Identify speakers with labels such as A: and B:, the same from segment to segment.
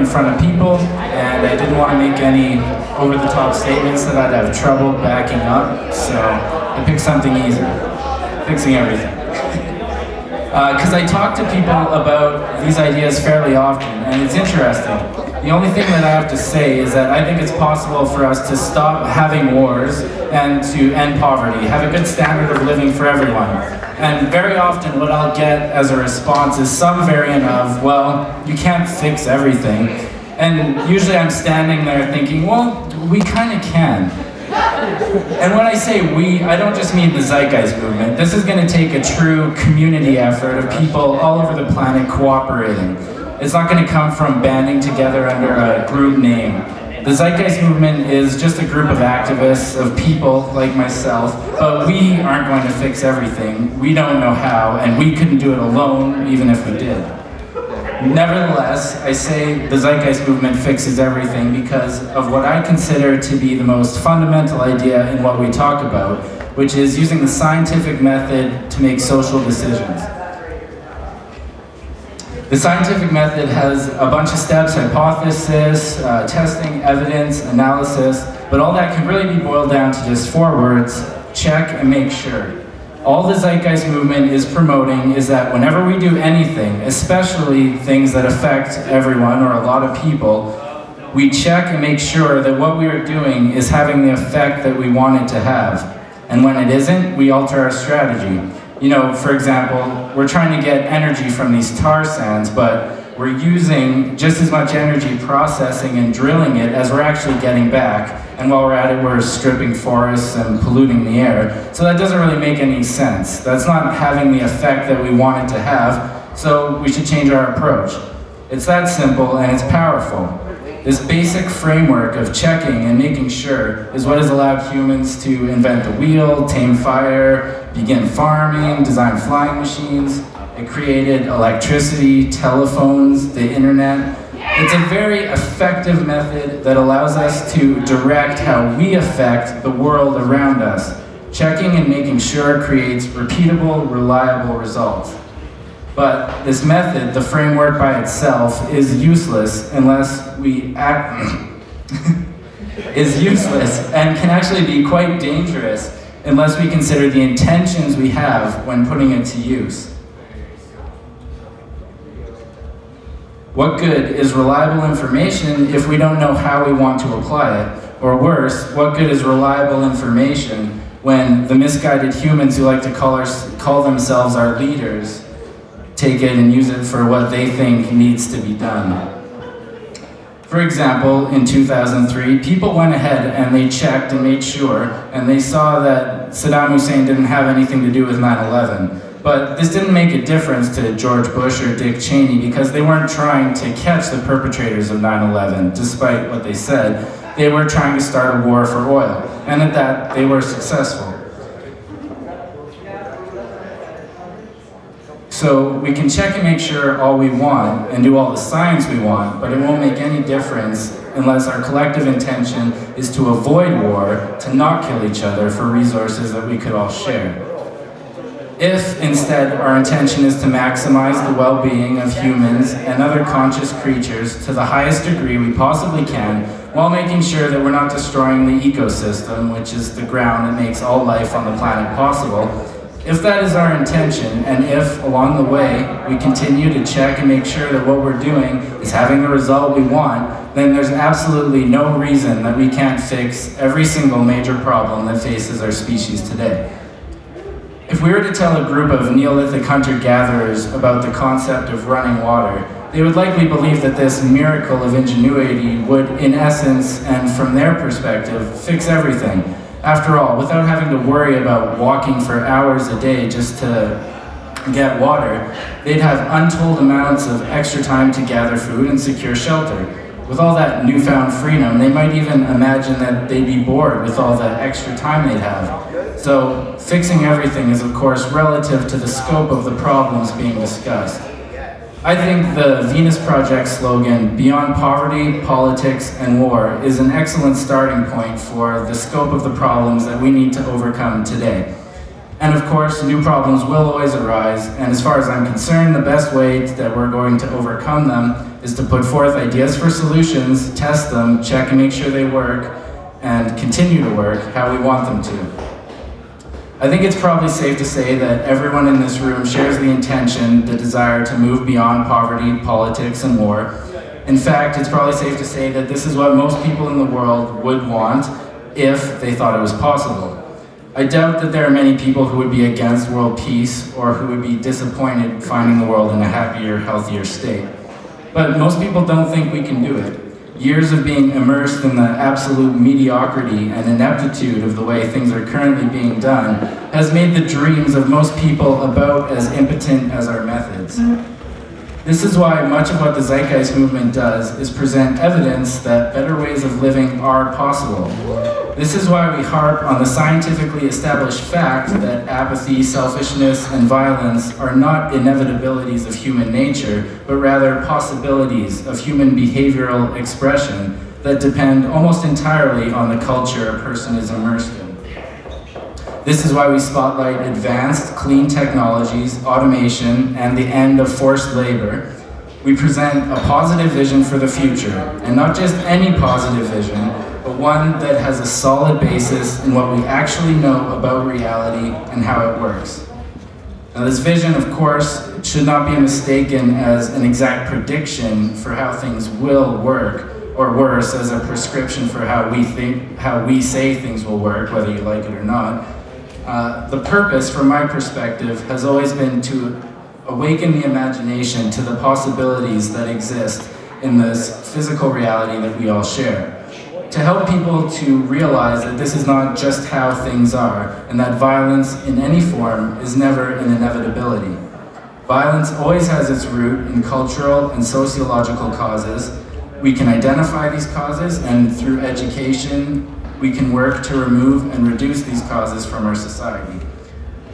A: in front of people, and I didn't want to make any over-the-top statements that I'd have trouble backing up, so I picked something easy, fixing everything. Because I talk to people about these ideas fairly often, and it's interesting. The only thing that I have to say is that I think it's possible for us to stop having wars and to end poverty, have a good standard of living for everyone. And very often what I'll get as a response is some variant of, well, you can't fix everything. And usually I'm standing there thinking, well, we kind of can. And when I say we, I don't just mean the Zeitgeist movement. This is going to take a true community effort of people all over the planet cooperating. It's not going to come from banding together under a group name. The Zeitgeist movement is just a group of activists, of people like myself, but we aren't going to fix everything. We don't know how, and we couldn't do it alone, even if we did. Nevertheless, I say the Zeitgeist movement fixes everything because of what I consider to be the most fundamental idea in what we talk about, which is using the scientific method to make social decisions. The scientific method has a bunch of steps: hypothesis, testing, evidence, analysis, but all that can really be boiled down to just 4 words: check and make sure. All the Zeitgeist movement is promoting is that whenever we do anything, especially things that affect everyone or a lot of people, we check and make sure that what we are doing is having the effect that we want it to have. And when it isn't, we alter our strategy. You know, for example, we're trying to get energy from these tar sands, but we're using just as much energy processing and drilling it as we're actually getting back. And while we're at it, we're stripping forests and polluting the air. So that doesn't really make any sense. That's not having the effect that we want it to have, so we should change our approach. It's that simple, and it's powerful. This basic framework of checking and making sure is what has allowed humans to invent the wheel, tame fire, begin farming, design flying machines. It created electricity, telephones, the internet. It's a very effective method that allows us to direct how we affect the world around us. Checking and making sure creates repeatable, reliable results. But this method, the framework by itself, is useless unless we is useless and can actually be quite dangerous unless we consider the intentions we have when putting it to use. What good is reliable information if we don't know how we want to apply it? Or worse, what good is reliable information when the misguided humans who like to call themselves our leaders take it and use it for what they think needs to be done? For example, in 2003, people went ahead and they checked and made sure, and they saw that Saddam Hussein didn't have anything to do with 9/11. But this didn't make a difference to George Bush or Dick Cheney because they weren't trying to catch the perpetrators of 9/11, despite what they said. They were trying to start a war for oil, and at that, they were successful. So we can check and make sure all we want and do all the science we want, but it won't make any difference unless our collective intention is to avoid war, to not kill each other for resources that we could all share. If, instead, our intention is to maximize the well-being of humans and other conscious creatures to the highest degree we possibly can, while making sure that we're not destroying the ecosystem, which is the ground that makes all life on the planet possible, if that is our intention, and if, along the way, we continue to check and make sure that what we're doing is having the result we want, then there's absolutely no reason that we can't fix every single major problem that faces our species today. If we were to tell a group of Neolithic hunter-gatherers about the concept of running water, they would likely believe that this miracle of ingenuity would, in essence, and from their perspective, fix everything. After all, without having to worry about walking for hours a day just to get water, they'd have untold amounts of extra time to gather food and secure shelter. With all that newfound freedom, they might even imagine that they'd be bored with all the extra time they'd have. So, fixing everything is, of course, relative to the scope of the problems being discussed. I think the Venus Project slogan, "Beyond Poverty, Politics, and War," is an excellent starting point for the scope of the problems that we need to overcome today. And of course, new problems will always arise, and as far as I'm concerned, the best way that we're going to overcome them is to put forth ideas for solutions, test them, check and make sure they work, and continue to work how we want them to. I think it's probably safe to say that everyone in this room shares the intention, the desire to move beyond poverty, politics, and war. In fact, it's probably safe to say that this is what most people in the world would want if they thought it was possible. I doubt that there are many people who would be against world peace or who would be disappointed finding the world in a happier, healthier state. But most people don't think we can do it. Years of being immersed in the absolute mediocrity and ineptitude of the way things are currently being done has made the dreams of most people about as impotent as our methods. This is why much of what the Zeitgeist movement does is present evidence that better ways of living are possible. This is why we harp on the scientifically established fact that apathy, selfishness, and violence are not inevitabilities of human nature, but rather possibilities of human behavioral expression that depend almost entirely on the culture a person is immersed in. This is why we spotlight advanced, clean technologies, automation, and the end of forced labor. We present a positive vision for the future, and not just any positive vision, but one that has a solid basis in what we actually know about reality and how it works. Now, this vision, of course, should not be mistaken as an exact prediction for how things will work, or worse, as a prescription for how we say things will work, whether you like it or not. The purpose, from my perspective, has always been to awaken the imagination to the possibilities that exist in this physical reality that we all share. To help people to realize that this is not just how things are, and that violence in any form is never an inevitability. Violence always has its root in cultural and sociological causes. We can identify these causes, and through education, we can work to remove and reduce these causes from our society.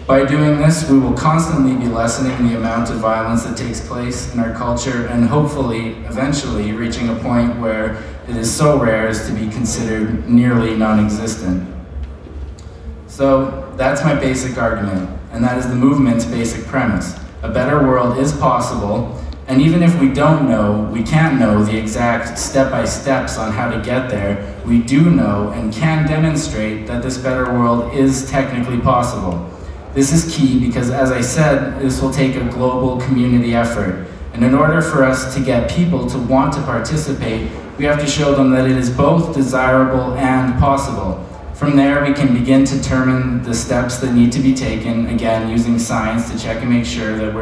A: By doing this, we will constantly be lessening the amount of violence that takes place in our culture and hopefully, eventually, reaching a point where it is so rare as to be considered nearly non-existent. So that's my basic argument, and that is the movement's basic premise. A better world is possible, and even if we don't know, we can't know the exact step-by-steps on how to get there, we do know and can demonstrate that this better world is technically possible. This is key because, as I said, this will take a global community effort. And in order for us to get people to want to participate, we have to show them that it is both desirable and possible. From there, we can begin to determine the steps that need to be taken, again, using science to check and make sure that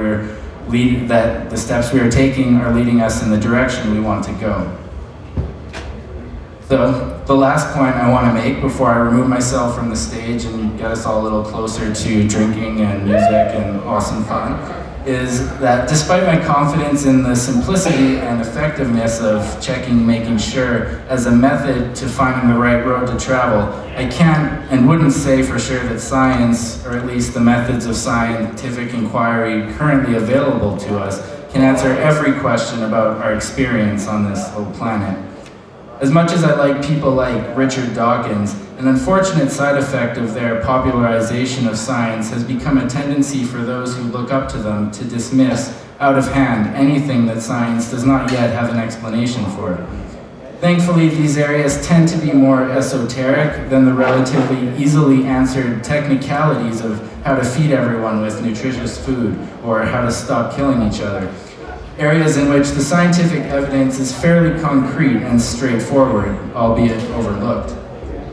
A: that the steps we are taking are leading us in the direction we want to go. So, the last point I want to make before I remove myself from the stage and get us all a little closer to drinking and music and awesome fun, is that despite my confidence in the simplicity and effectiveness of checking, making sure as a method to finding the right road to travel, I can't and wouldn't say for sure that science, or at least the methods of scientific inquiry currently available to us, can answer every question about our experience on this whole planet. As much as I like people like Richard Dawkins, an unfortunate side effect of their popularization of science has become a tendency for those who look up to them to dismiss, out of hand, anything that science does not yet have an explanation for. Thankfully, these areas tend to be more esoteric than the relatively easily answered technicalities of how to feed everyone with nutritious food or how to stop killing each other. Areas in which the scientific evidence is fairly concrete and straightforward, albeit overlooked.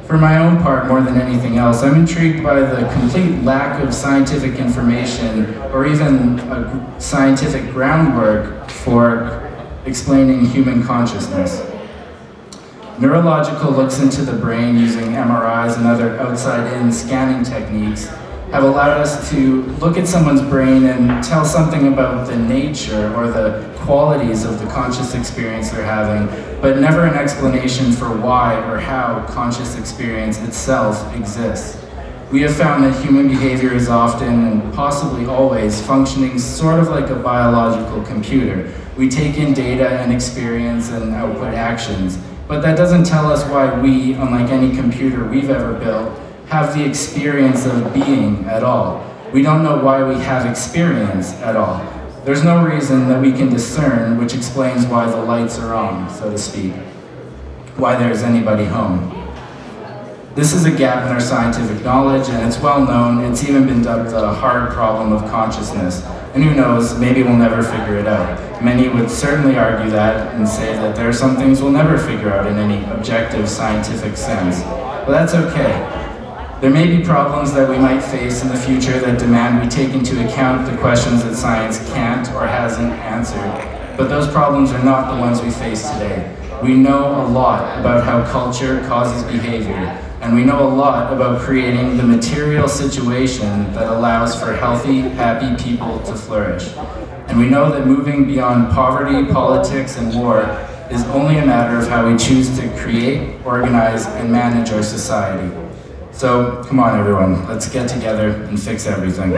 A: For my own part, more than anything else, I'm intrigued by the complete lack of scientific information or even a scientific groundwork for explaining human consciousness. Neurological looks into the brain using MRIs and other outside-in scanning techniques have allowed us to look at someone's brain and tell something about the nature or the qualities of the conscious experience they're having, but never an explanation for why or how conscious experience itself exists. We have found that human behavior is often, and possibly always, functioning sort of like a biological computer. We take in data and experience and output actions, but that doesn't tell us why we, unlike any computer we've ever built, have the experience of being at all. We don't know why we have experience at all. There's no reason that we can discern which explains why the lights are on, so to speak, why there's anybody home. This is a gap in our scientific knowledge, and it's well known. It's even been dubbed the hard problem of consciousness. And who knows, maybe we'll never figure it out. Many would certainly argue that and say that there are some things we'll never figure out in any objective scientific sense. But that's okay. There may be problems that we might face in the future that demand we take into account the questions that science can't or hasn't answered. But those problems are not the ones we face today. We know a lot about how culture causes behavior, and we know a lot about creating the material situation that allows for healthy, happy people to flourish. And we know that moving beyond poverty, politics, and war is only a matter of how we choose to create, organize, and manage our society. So, come on everyone, let's get together and fix everything.